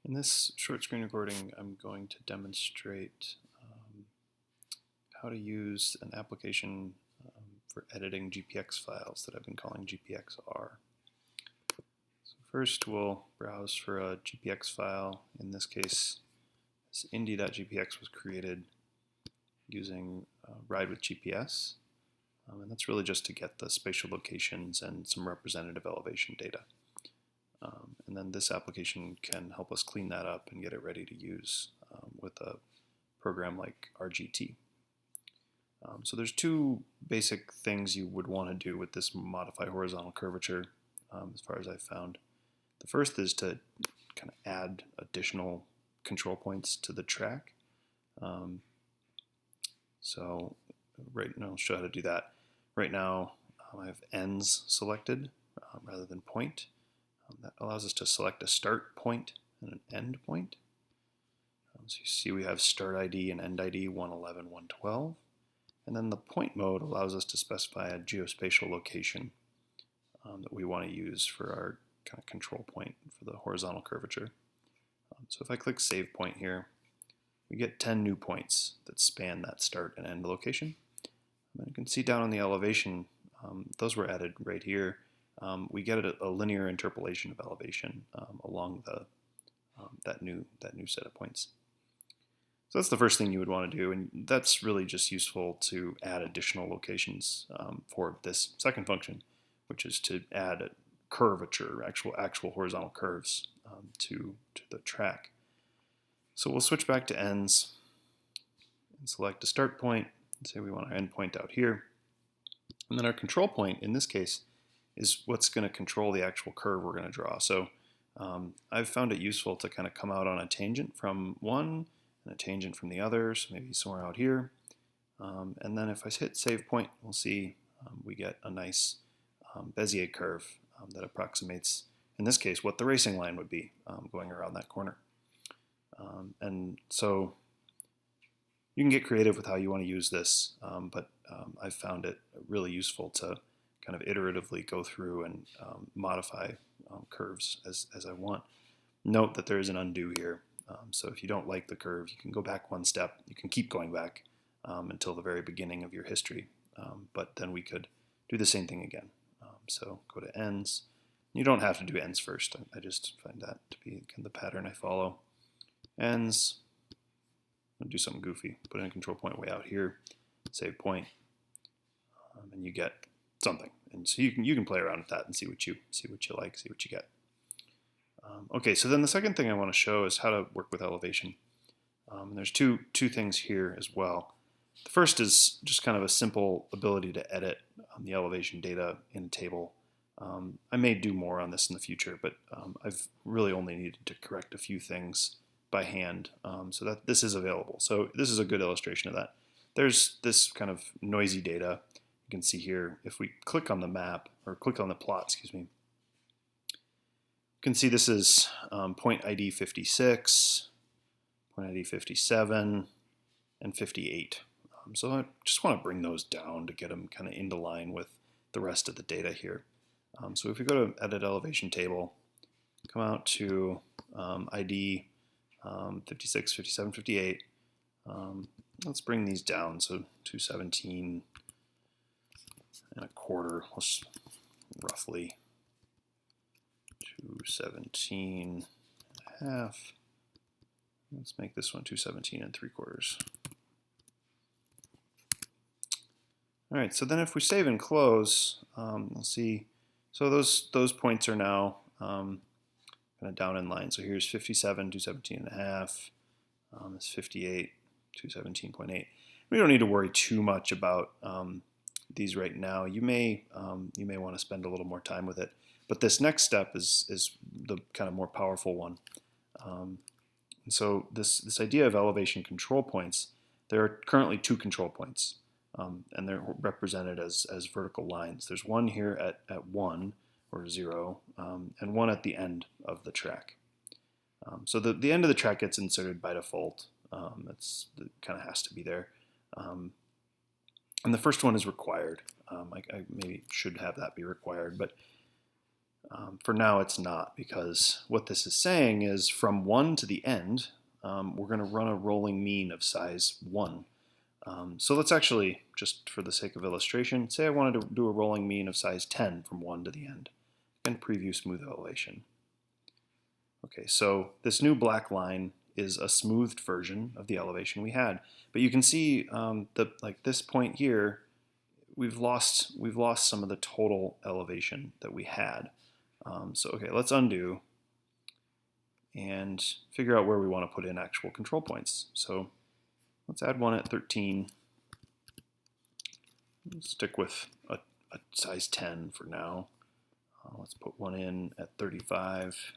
In this short screen recording, I'm going to demonstrate how to use an application for editing GPX files that I've been calling gpxr. So first, we'll browse for a GPX file. In this case, this indy.gpx was created using Ride with GPS, and that's really just to get the spatial locations and some representative elevation data. And then this application can help us clean that up and get it ready to use with a program like RGT. So there's two basic things you would want to do with this modify horizontal curvature, as far as I've found. The first is to kind of add additional control points to the track. So right now I'll show how to do that. Right now I have ends selected rather than point. That allows us to select a start point and an end point. So you see we have start ID and end ID 111, 112. And then the point mode allows us to specify a geospatial location that we want to use for our kind of control point for the horizontal curvature. So if I click save point here, we get 10 new points that span that start and end location. And you can see down on the elevation, those were added right here. We get a linear interpolation of elevation along that new set of points. So that's the first thing you would want to do, and that's really just useful to add additional locations for this second function, which is to add a curvature, actual horizontal curves to the track. So we'll switch back to ends and select a start point and say we want our end point out here. And then our control point, in this case, is what's going to control the actual curve we're going to draw. So I've found it useful to kind of come out on a tangent from one and a tangent from the other, so maybe somewhere out here. And then if I hit save point, we'll see we get a nice Bezier curve that approximates, in this case, what the racing line would be going around that corner. And so you can get creative with how you want to use this, but I've found it really useful to kind of iteratively go through and modify curves as I want. Note that there is an undo here. So if you don't like the curve, you can go back one step. You can keep going back until the very beginning of your history. But then we could do the same thing again. So go to ends. You don't have to do ends first. I just find that to be kind of the pattern I follow. Ends. I'll do something goofy. Put in a control point way out here. Save point. And you get something. And so you can play around with that and see what you like, see what you get. Okay, so then the second thing I want to show is how to work with elevation. And there's two things here as well. The first is just kind of a simple ability to edit the elevation data in a table. I may do more on this in the future, but I've really only needed to correct a few things by hand, so that this is available. So this is a good illustration of that. There's this kind of noisy data. You can see here, if we click on the map, or click on the plot, excuse me, you can see this is point ID 56, point ID 57, and 58. So I just want to bring those down to get them kind of into line with the rest of the data here. So if we go to Edit Elevation Table, come out to ID 56, 57, 58. Let's bring these down. So 217 and a quarter, roughly 217 and a half. Let's make this one 217 and 3/4. All right, so then if we save and close, we'll see. So those points are now kind of down in line. So here's 57, 217 and a half. It's 58, 217.8. We don't need to worry too much about these right now. You may want to spend a little more time with it. But this next step is the kind of more powerful one. So this idea of elevation control points, there are currently two control points, and they're represented as vertical lines. There's one here at 1 or 0, and one at the end of the track. So the end of the track gets inserted by default. It kind of has to be there. And the first one is required. I maybe should have that be required, but For now it's not, because what this is saying is from 1 to the end, we're going to run a rolling mean of size 1. So let's actually, just for the sake of illustration, say I wanted to do a rolling mean of size 10 from 1 to the end, and preview smooth elevation. Okay, so this new black line is a smoothed version of the elevation we had, but you can see like this point here, we've lost some of the total elevation that we had. So okay, let's undo and figure out where we want to put in actual control points. So let's add one at 13. Let's stick with a size 10 for now. Let's put one in at 35.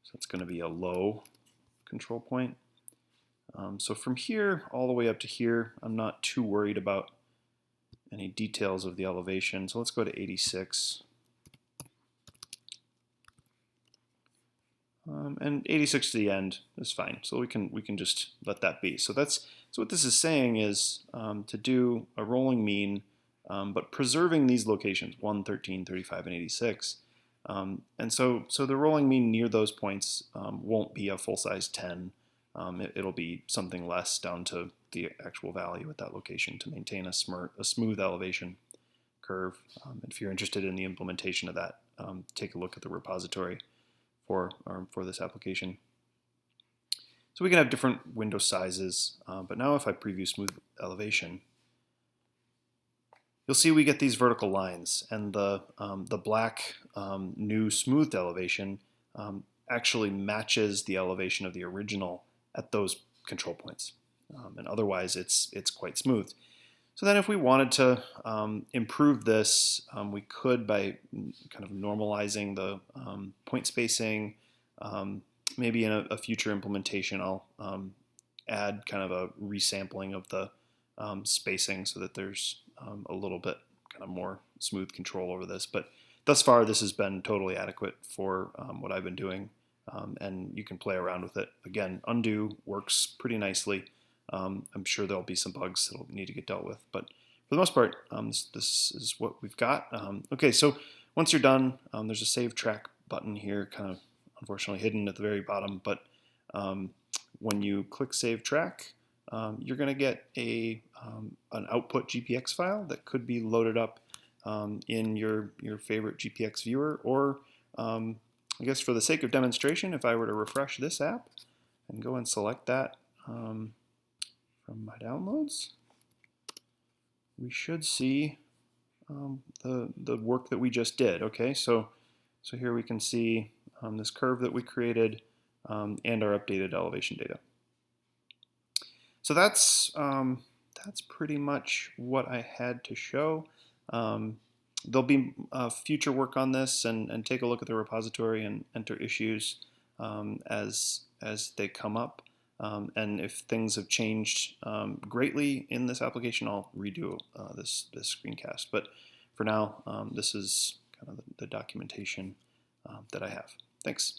So it's going to be a low control point. So from here all the way up to here, I'm not too worried about any details of the elevation. So let's go to 86. And 86 to the end is fine. So we can just let that be. So what this is saying is to do a rolling mean, but preserving these locations 1, 13, 35, and 86. And so the rolling mean near those points won't be a full size 10. It'll be something less down to the actual value at that location to maintain a smooth elevation curve. If you're interested in the implementation of that, take a look at the repository for this application. So we can have different window sizes, but now if I preview smooth elevation, you'll see we get these vertical lines, and the black new smoothed elevation actually matches the elevation of the original at those control points, and otherwise it's quite smooth. So then if we wanted to improve this, we could by kind of normalizing the point spacing. Maybe in a future implementation I'll add kind of a resampling of the spacing so that there's a little bit kind of more smooth control over this. But thus far this has been totally adequate for what I've been doing, and you can play around with it. Again, undo works pretty nicely. I'm sure there'll be some bugs that'll need to get dealt with, but for the most part, this is what we've got. Okay, so once you're done, there's a save track button here, kind of unfortunately hidden at the very bottom, but when you click save track, you're going to get an output GPX file that could be loaded up in your favorite GPX viewer, or I guess for the sake of demonstration, if I were to refresh this app and go and select that from my downloads, we should see the work that we just did. Okay, so here we can see this curve that we created and our updated elevation data. So that's pretty much what I had to show. There'll be future work on this, and take a look at the repository and enter issues as they come up. And if things have changed greatly in this application, I'll redo this screencast. But for now, this is kind of the documentation that I have. Thanks.